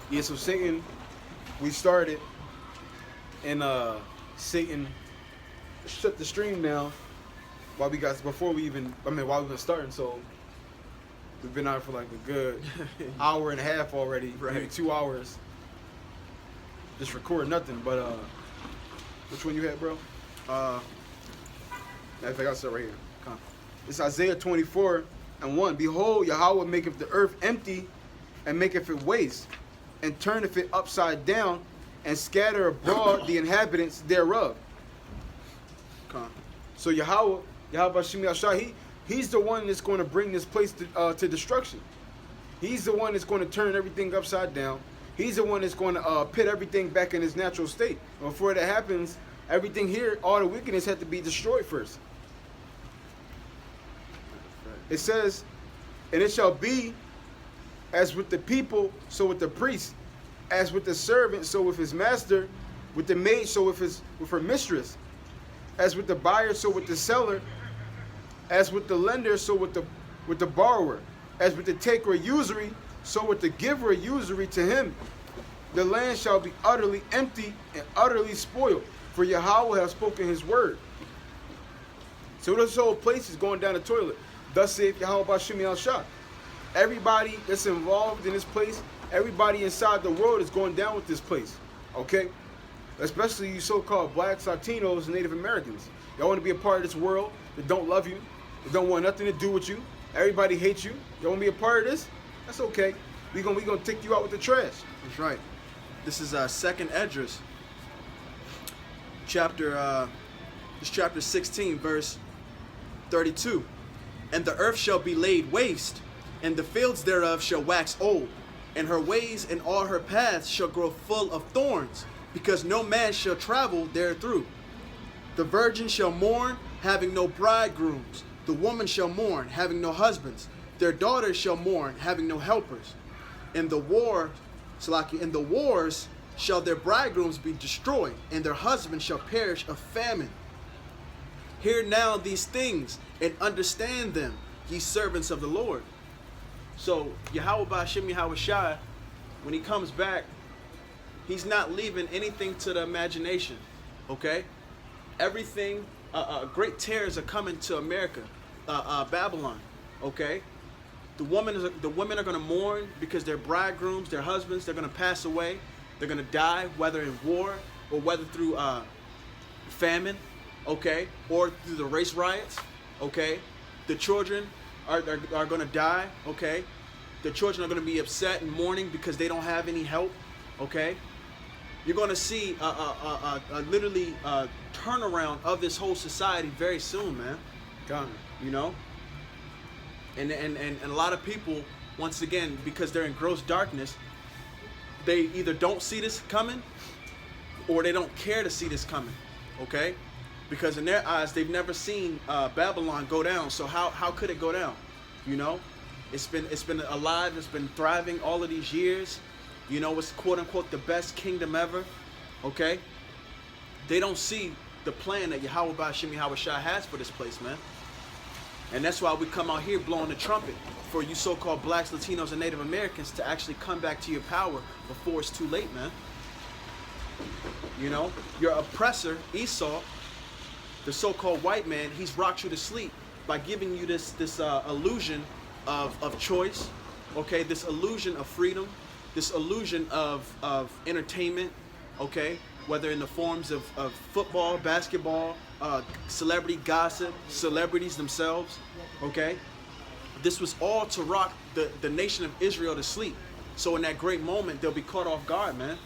Yeah, so Satan, we started, and Satan shut the stream down while we got before we even. I mean, while we were starting. So we've been out for like a good hour and a half already, Right. maybe 2 hours, just recording nothing. But which one you had, bro? I think I'll start right here. Come. It's Isaiah 24:1. Behold, Yahweh maketh the earth empty, and maketh it waste, and turneth it upside down, and scatter abroad the inhabitants thereof. Come. So Yahweh Bashim Yahshua, he's the one that's going to bring this place to destruction. He's the one that's going to turn everything upside down. He's the one that's going to put everything back in its natural state. Before that happens, everything here, all the wickedness had to be destroyed first. It says, and it shall be as with the people, so with the priest, as with the servant, so with his master, with the maid, so with her mistress, as with the buyer, so with the seller, as with the lender, so with the borrower, as with the taker of usury, so with the giver of usury to him. The land shall be utterly empty and utterly spoiled, for Yahweh has spoken his word. So this whole place is going down the toilet. Thus saith Yahweh Bashim Yahshua. Everybody that's involved in this place, everybody inside the world is going down with this place. Okay? Especially you so-called blacks, Latinos, and Native Americans. Y'all want to be a part of this world that don't love you, that don't want nothing to do with you. Everybody hates you. Y'all want to be a part of this? That's okay. We gonna take you out with the trash. That's right. This is Second Esdras, chapter 16, verse 32. And the earth shall be laid waste, and the fields thereof shall wax old, and her ways and all her paths shall grow full of thorns, because no man shall travel therethrough. The virgin shall mourn, having no bridegrooms. The woman shall mourn, having no husbands. Their daughters shall mourn, having no helpers. In the wars shall their bridegrooms be destroyed, and their husbands shall perish of famine. Hear now these things, and understand them, ye servants of the Lord. So Yahweh Bashim Yahweh Shai, when he comes back, he's not leaving anything to the imagination. Okay? Everything, great tears are coming to America, Babylon. Okay? The women are going to mourn because their bridegrooms, their husbands, they're going to pass away. They're going to die, whether in war or whether through famine, okay, or through the race riots, okay. The children are going to die, okay. The children are going to be upset and mourning because they don't have any help, okay. You're going to see literally turnaround of this whole society very soon, man. Gone. You know. And a lot of people, once again, because they're in gross darkness, they either don't see this coming or they don't care to see this coming, okay? Because in their eyes, they've never seen Babylon go down. So how could it go down? You know, it's been alive, it's been thriving all of these years. You know, it's quote unquote the best kingdom ever, okay? They don't see the plan that Yahweh Bashim Yahweh Shai has for this place, man. And that's why we come out here blowing the trumpet for you so-called blacks, Latinos, and Native Americans to actually come back to your power before it's too late, man. You know, your oppressor, Esau, the so-called white man, he's rocked you to sleep by giving you this illusion of choice, okay, this illusion of freedom, this illusion of entertainment, okay, whether in the forms of football, basketball, celebrity gossip, celebrities themselves, okay? This was all to rock the nation of Israel to sleep. So in that great moment, they'll be caught off guard, man.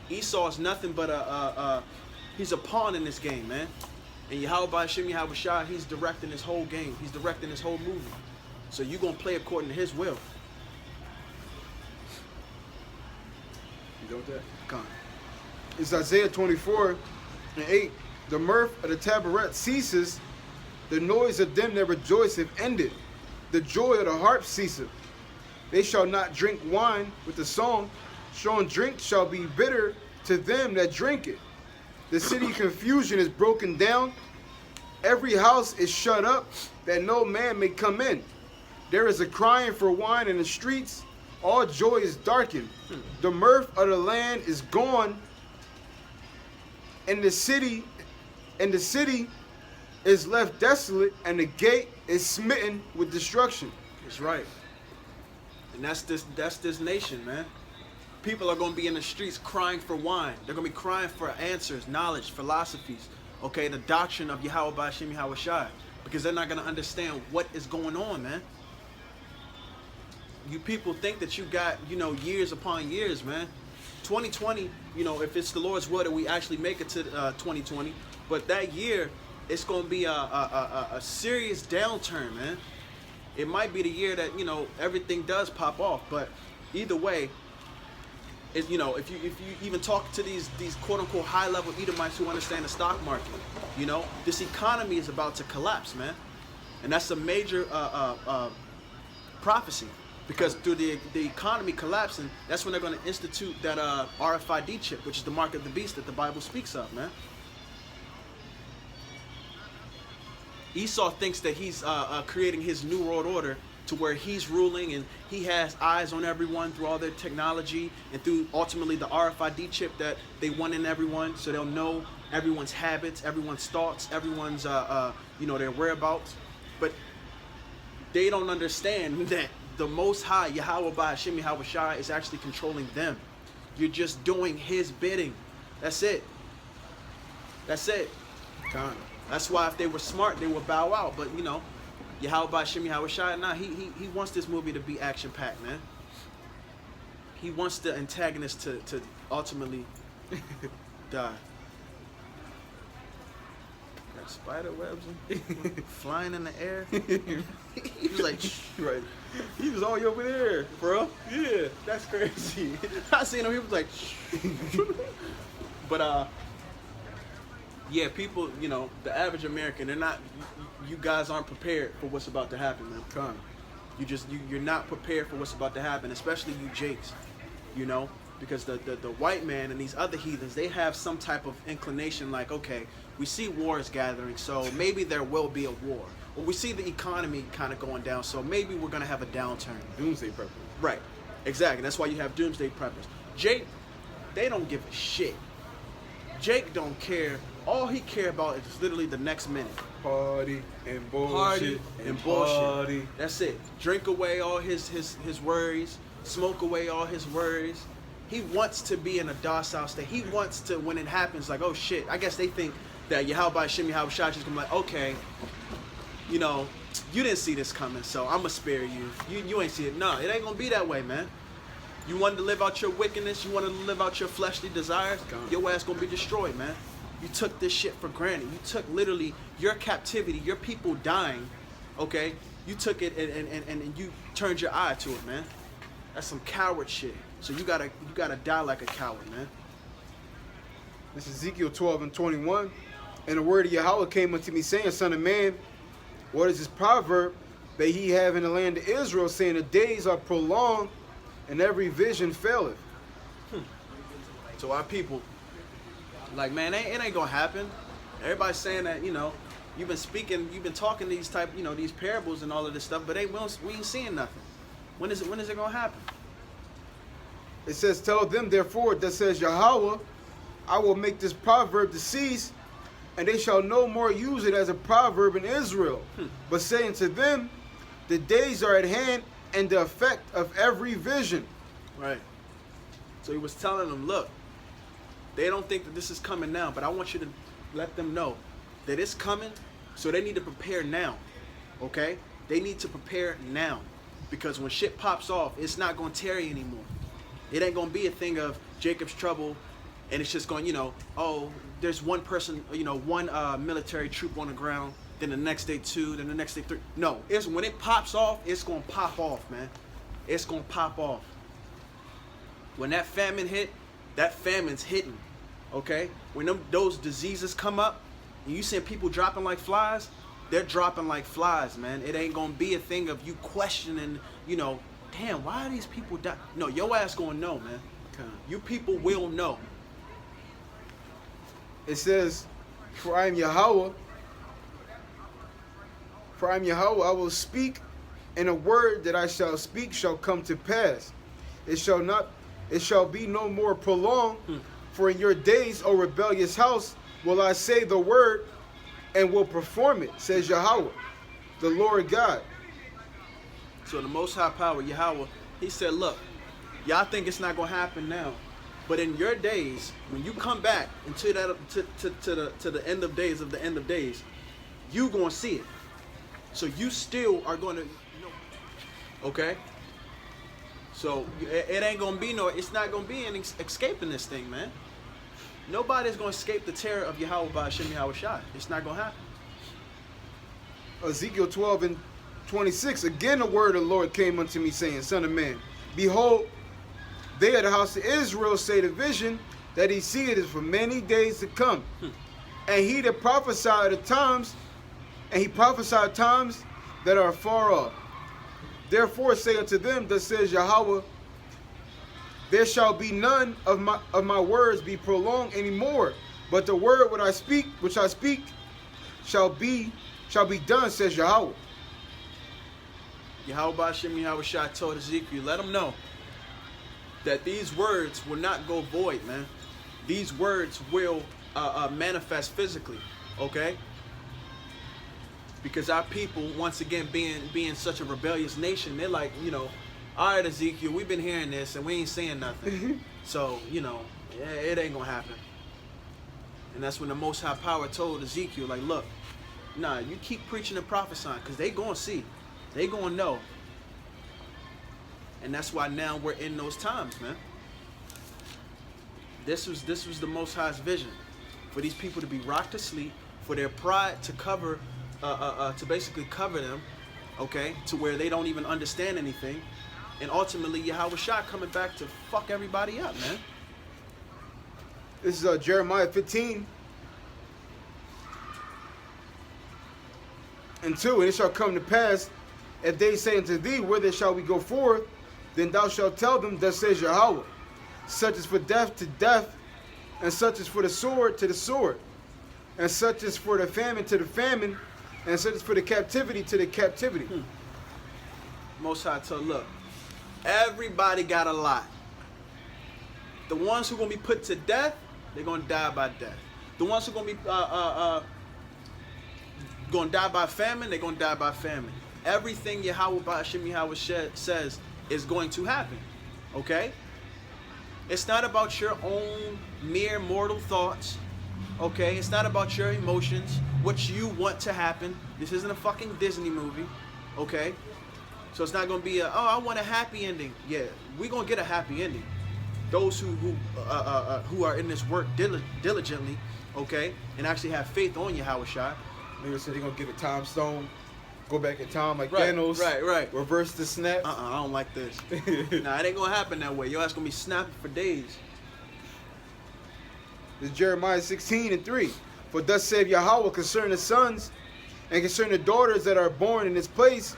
Esau is nothing but he's a pawn in this game, man. And Yahweh Bashim Yahweh Shai, he's directing this whole game. He's directing this whole movie. So you're going to play according to his will. You done with that? Come on. It's Isaiah 24:8. The mirth of the tabaret ceases, the noise of them that rejoice have ended. The joy of the harp ceaseth. They shall not drink wine with the song. Strong drink shall be bitter to them that drink it. The city confusion is broken down. Every house is shut up, that no man may come in. There is a crying for wine in the streets. all joy is darkened. The mirth of the land is gone, and the city is left desolate, and the gate is smitten with destruction. That's right. And that's this nation, man. People are going to be in the streets crying for wine. They're going to be crying for answers, knowledge, philosophies, okay, the doctrine of Yahweh Ba'Shem Yahweh Shai, because they're not going to understand what is going on, man. You people think that you got, years upon years, man. 2020, if it's the Lord's will that we actually make it to 2020, but that year, it's going to be a serious downturn, man. It might be the year that, everything does pop off, but either way, if you even talk to these quote-unquote high-level Edomites who understand the stock market, this economy is about to collapse, man. And that's a major prophecy. Because through the economy collapsing, that's when they're going to institute that RFID chip, which is the mark of the beast that the Bible speaks of, man. Esau thinks that he's creating his new world order to where he's ruling and he has eyes on everyone through all their technology and through ultimately the RFID chip that they want in everyone, so they'll know everyone's habits, everyone's thoughts, everyone's their whereabouts. But they don't understand that the Most High, Yahweh Ba'Shem Yahweh Shai, is actually controlling them. You're just doing His bidding. That's it. That's it. That's why if they were smart, they would bow out. But Yahweh Ba'Shem Yahweh Shai, he wants this movie to be action-packed, man. He wants the antagonist to ultimately die. Got spider webs flying in the air. He was like, Right. He was all the way over there, bro. yeah, that's crazy. I seen him, he was like, but yeah, people, the average American, they're not, you guys aren't prepared for what's about to happen, man. You're not prepared for what's about to happen, especially you Jakes, because the white man and these other heathens, they have some type of inclination like, okay, we see wars gathering, so maybe there will be a war. Or we see the economy kind of going down, so maybe we're going to have a downturn. Doomsday preppers. Right, exactly. That's why you have doomsday preppers. Jake, they don't give a shit. Jake don't care. All he care about is literally the next minute. Party and bullshit. Party and bullshit. Party. That's it. Drink away all his worries. Smoke away all his worries. He wants to be in a docile state. He wants to, when it happens, like, oh shit. I guess they think that Yahweh Ba'Shem Yahweh Shai is gonna be like, okay, you didn't see this coming, so I'm gonna spare you. You ain't see it. No, it ain't gonna be that way, man. You wanted to live out your wickedness, you wanted to live out your fleshly desires, your ass gonna be destroyed, man. You took this shit for granted. You took literally your captivity, your people dying, okay? You took it and you turned your eye to it, man. That's some coward shit. So you gotta die like a coward, man. This is Ezekiel 12:21. And the word of Yahweh came unto me, saying, Son of man, what is this proverb that he have in the land of Israel, saying, the days are prolonged, and every vision faileth? So our people, like, man, it ain't gonna happen. Everybody's saying that, you've been talking these type, these parables and all of this stuff, but we ain't seeing nothing. When is it gonna happen? It says, tell them, therefore, that says Yahweh, I will make this proverb to cease, and they shall no more use it as a proverb in Israel. But saying to them, the days are at hand, and the effect of every vision. Right. So he was telling them, look, they don't think that this is coming now, but I want you to let them know that it's coming, so they need to prepare now, okay? They need to prepare now, because when shit pops off, it's not going to tarry anymore. It ain't going to be a thing of Jacob's trouble, and it's just going, oh, there's one person, one military troop on the ground, then the next day 2, then the next day 3. No, when it pops off, it's going to pop off, man. It's going to pop off. When that famine hit, that famine's hitting, okay? When those diseases come up, and you see people dropping like flies, they're dropping like flies, man. It ain't going to be a thing of you questioning, damn, why are these people dying? No, your ass going to know, man. Okay. You people will know. It says, for I am Yahweh, I will speak, and a word that I shall speak shall come to pass. it shall be no more prolonged. For in your days, O rebellious house, will I say the word and will perform it, says Yahweh, the Lord God. So the Most High Power, Yahweh, he said, look, y'all think it's not going to happen now. But in your days, when you come back into that to the end of days of the end of days, you going to see it. So you still are going to know. Okay? So it ain't going to be it's not going to be any escaping this thing, man. Nobody's going to escape the terror of Yahweh by Hashem Yahweh Shai. It's not going to happen. Ezekiel 12:26, again the word of the Lord came unto me, saying, Son of man, behold, they of the house of Israel say the vision that he seeth is for many days to come. And he that prophesied the times, and he prophesied times that are far off. Therefore say unto them, thus says Yahweh, there shall be none of my words be prolonged any more, but the word which I speak shall be done, says Yahweh. Yahweh Ba'ashem Yahweh Shai told Ezekiel, let him know that these words will not go void, man. These words will manifest physically, okay? Because our people, once again, being such a rebellious nation, they're like, all right, Ezekiel, we've been hearing this and we ain't saying nothing. So, it ain't gonna happen. And that's when the Most High Power told Ezekiel, like, look, nah, you keep preaching and prophesying, because they gonna see. They gonna know. And that's why now we're in those times, man. This was the Most High's vision. For these people to be rocked to sleep, for their pride to cover, to basically cover them, okay, to where they don't even understand anything. And ultimately, Yahweh Shai coming back to fuck everybody up, man. This is Jeremiah 15:2. And it shall come to pass, if they say unto thee, whither shall we go forth? Then thou shalt tell them, thus says Yahweh, such is for death to death, and such is for the sword to the sword, and such is for the famine to the famine, and such is for the captivity to the captivity. Most High told, look, everybody got a lot. The ones who are going to be put to death, they're going to die by death. The ones who are going to be going to die by famine, they're going to die by famine. Everything Yahweh Ba'ashem Yahweh says is going to happen. Okay? It's not about your own mere mortal thoughts. Okay? It's not about your emotions, what you want to happen. This isn't a fucking Disney movie. Okay? So it's not going to be I want a happy ending. Yeah, we're going to get a happy ending. Those who are in this work diligently, okay, and actually have faith on Yahweh Shai. Niggas said they're going to get a time stone, go back in time like Right, Thanos. right. Reverse the snap. I don't like this. Nah, it ain't going to happen that way. Your ass going to be snapping for days. This is Jeremiah 16:3. For thus saith Yahweh concerning the sons and concerning the daughters that are born in this place,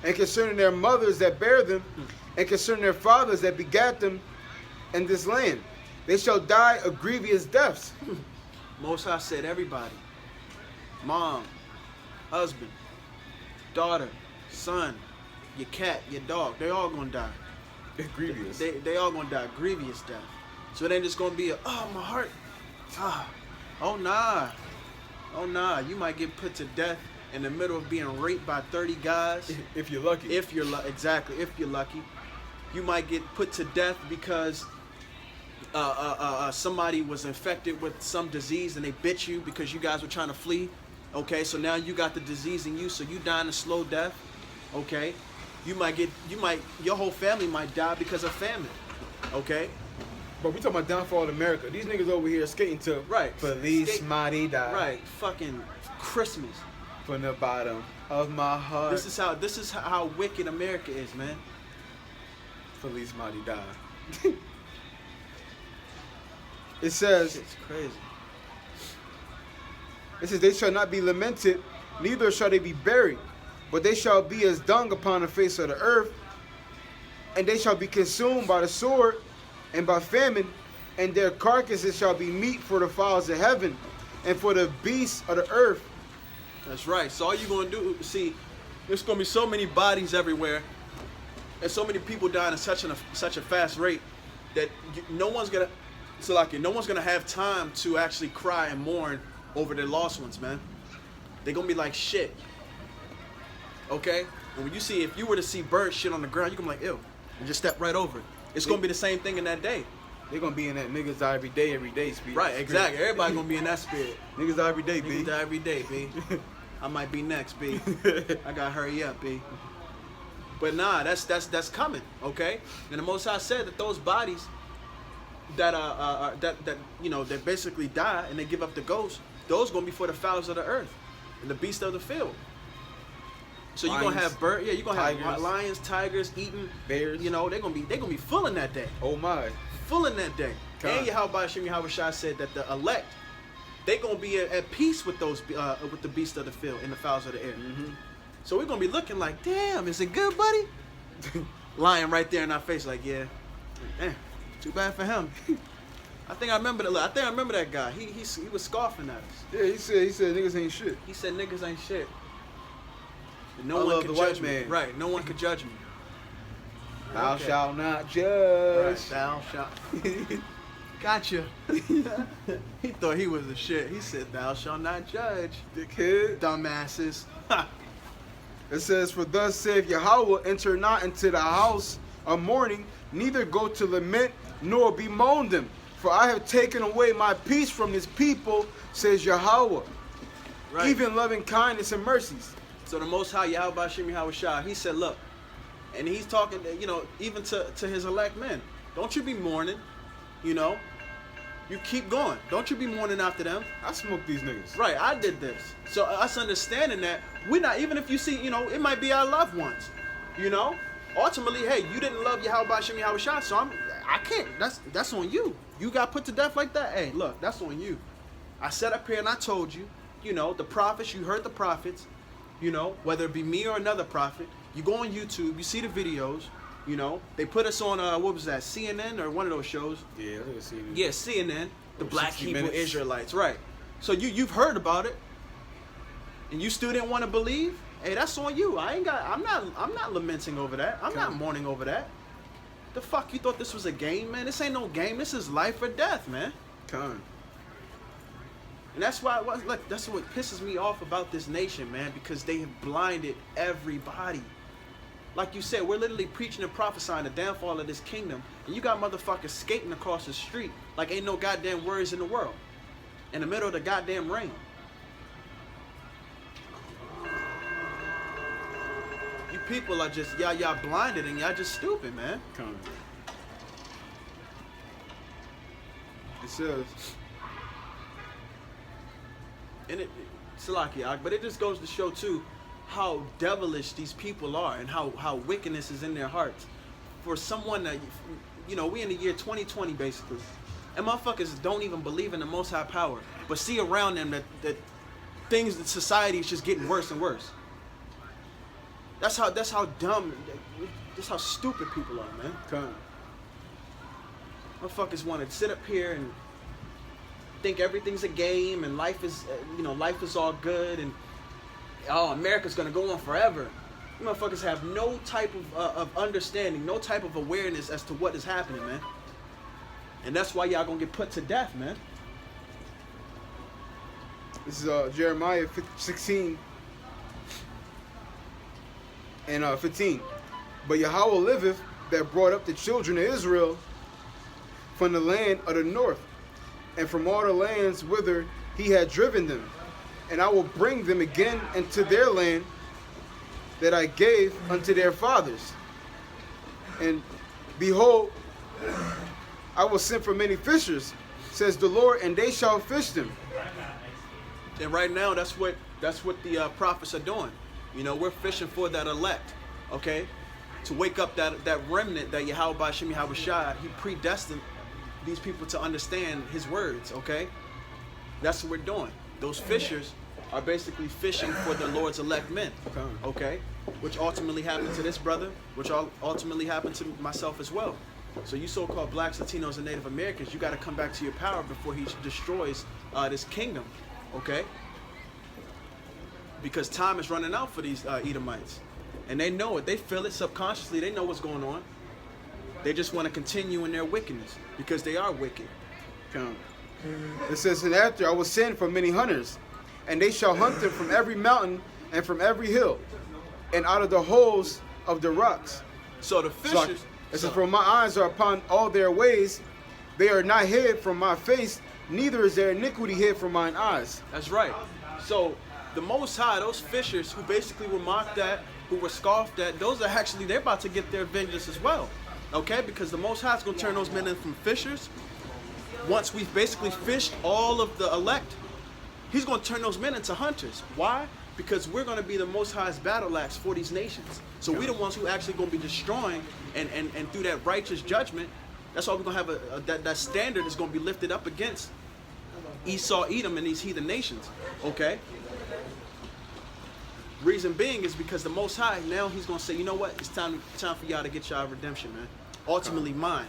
and concerning their mothers that bear them, and concerning their fathers that begat them in this land. They shall die of grievous deaths. Most High said everybody. Mom, husband, daughter, son, your cat, your dog, they all gonna die. Grievous. They all gonna die grievous death. So it ain't just gonna be my heart. Oh nah. You might get put to death in the middle of being raped by 30 guys. If you're lucky. If you're exactly, if you're lucky. You might get put to death because somebody was infected with some disease and they bit you because you guys were trying to flee. Okay, so now you got the disease in you, so you dying a slow death. Okay, your whole family might die because of famine. Okay. But we talking about downfall of America. These niggas over here skating to Feliz Marida. Right, fucking Christmas. From the bottom of my heart. This is how wicked America is, man. Feliz Marida. It says, it's crazy. It says, they shall not be lamented, neither shall they be buried, but they shall be as dung upon the face of the earth, and they shall be consumed by the sword and by famine, and their carcasses shall be meat for the fowls of heaven and for the beasts of the earth. That's right. So all you're going to do, see, there's going to be so many bodies everywhere, and so many people dying at such a fast rate that no one's gonna, so like no one's gonna have time to actually cry and mourn over their lost ones, man. They're gonna be like shit. Okay? And when you see, if you were to see birds shit on the ground, you're gonna be like, ew, and just step right over it. It's gonna be the same thing in that day. They're gonna be in that niggas die every day spirit. Right, exactly. Everybody gonna be in that spirit. Niggas die every day, B. Niggas die every day, B. I might be next, B. I gotta hurry up, B. But nah, that's coming, okay? And the Most High said that those bodies that that you know, that basically die and they give up the ghost, those gonna be for the fowls of the earth and the beasts of the field. So you're gonna have you're gonna have lions, tigers, eating bears. You know, they're gonna be full in that day. Oh my. Full in that day. And Yahweh Hashem Yahweh Shai said that the elect, they gonna be at peace with those with the beasts of the field and the fowls of the air. Mm-hmm. So we're gonna be looking like, damn, is it good, buddy? Lying right there in our face, like, yeah, too bad for him. I think I remember that guy. He was scoffing at us. Yeah, he said niggas ain't shit. He said niggas ain't shit. And I love the white me. man. Right, no one could judge me. Thou shalt not judge. Right, thou shalt. Gotcha. He thought he was the shit. He said, thou shalt not judge. Dickhead. Dumbasses. It says, for thus saith Yahweh, enter not into the house of mourning, neither go to lament, nor bemoan them. For I have taken away my peace from this people, says Yahweh. Right. Even loving kindness and mercies. So the Most High, Yahweh Hashem Yahweh Shai, he said, look, and he's talking, you know, even to his elect men. Don't you be mourning, you know. You keep going. Don't you be mourning after them. I smoked these niggas. Right, I did this. So us understanding that, we're not, even if you see, you know, it might be our loved ones, you know. Ultimately, hey, you didn't love Yahweh Hashem Yahweh Shai, so I can't, that's on you. You got put to death like that? Hey, look, that's on you. I sat up here and I told you, you know, the prophets, you heard the prophets, you know, whether it be me or another prophet, you go on YouTube, you see the videos, you know, they put us on, what was that, CNN or one of those shows? Yeah, I think it's CNN. Yeah, CNN, the Black Hebrew minutes. Israelites, right. So you've heard about it, and you still didn't want to believe? Hey, that's on you. I'm not lamenting over that. I'm not mourning over that. The fuck, you thought this was a game, man? This ain't no game. This is life or death, man. Con. And that's why, look, that's what pisses me off about this nation, man, because they have blinded everybody. Like you said, we're literally preaching and prophesying the downfall of this kingdom, and you got motherfuckers skating across the street like ain't no goddamn worries in the world, in the middle of the goddamn rain. You people are just, y'all blinded and y'all just stupid, man. Con. It says, and Salakia, but it just goes to show too how devilish these people are and how wickedness is in their hearts. For someone that, you know, we in the year 2020 basically, and motherfuckers don't even believe in the Most High power, but see around them that things, that society is just getting worse and worse. That's how dumb, that's how stupid people are, man. Con. Motherfuckers want to sit up here and think everything's a game and life is, you know, life is all good and, oh, America's gonna go on forever. You motherfuckers have no type of understanding, no type of awareness as to what is happening, man. And that's why y'all gonna get put to death, man. This is Jeremiah 16 and 15. But Yahweh liveth, that brought up the children of Israel from the land of the north, and from all the lands whither he had driven them. And I will bring them again into their land that I gave unto their fathers. And behold, I will send for many fishers, says the Lord, and they shall fish them. And right now, that's what the prophets are doing. You know, we're fishing for that elect, okay? To wake up that remnant that Yahweh Hashem Yahweh Shai, he predestined these people to understand his words, okay? That's what we're doing. Those fishers are basically fishing for the Lord's elect men, okay? Which ultimately happened to this brother, which ultimately happened to myself as well. So you so-called blacks, Latinos, and Native Americans, you got to come back to your power before he destroys this kingdom, okay? Because time is running out for these Edomites. And they know it. They feel it subconsciously. They know what's going on. They just want to continue in their wickedness because they are wicked. Come. It says, and after I will send for many hunters, and they shall hunt them from every mountain and from every hill, and out of the holes of the rocks. So the fishers. It says, for my eyes are upon all their ways, they are not hid from my face, neither is their iniquity hid from mine eyes. That's right. So the Most High, those fishers who basically were mocked at, who were scoffed at, those are actually, they're about to get their vengeance as well. Okay? Because the Most High is going to turn those men in from fishers. Once we've basically fished all of the elect, he's going to turn those men into hunters. Why? Because we're going to be the Most High's battle axe for these nations. So we're the ones who actually going to be destroying, and through that righteous judgment, that's why we're going to have that standard is going to be lifted up against Esau, Edom, and these heathen nations. Okay? Reason being is because the Most High, now he's going to say, you know what? It's time for y'all to get y'all redemption, man. Ultimately mine.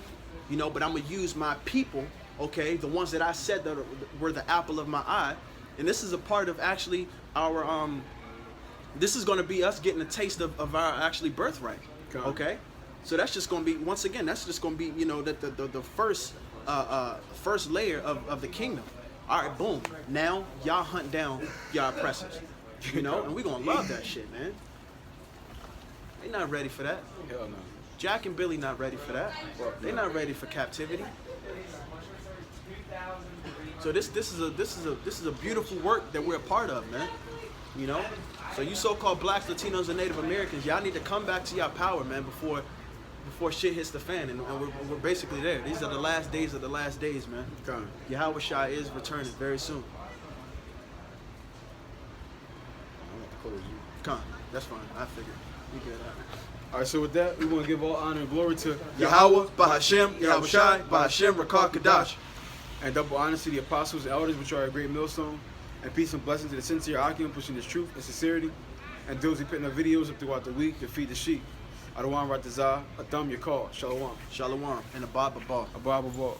You know, but I'm going to use my people, okay, the ones that I said that were the apple of my eye. And this is a part of actually our, this is going to be us getting a taste of our actually birthright. Okay? So that's just going to be, once again, that's just going to be, you know, the first layer of the kingdom. All right, boom. Now y'all hunt down y'all oppressors. You know, and we're going to love that shit, man. They not ready for that. Hell no. Jack and Billy not ready for that. They not ready for captivity. So this is a beautiful work that we're a part of, man. You know? So you so-called blacks, Latinos, and Native Americans, y'all need to come back to your power, man, before shit hits the fan, and we're basically there. These are the last days of the last days, man. Yahweh Shai is returning very soon. Come, that's fine. I figured. We good. All right, so with that, we want to give all honor and glory to Yahweh, Bahashem, Yahweh Shai, Bahashem, Rakah Kadash. And double honor to the apostles and elders, which are a great millstone. And peace and blessings to the sincere Akim, pushing this truth and sincerity. And those who putting their videos up throughout the week to feed the sheep. Adawan Ratazah, Adam Yakal, Shalom. Shalom, and Abba Ball. Abba Ball.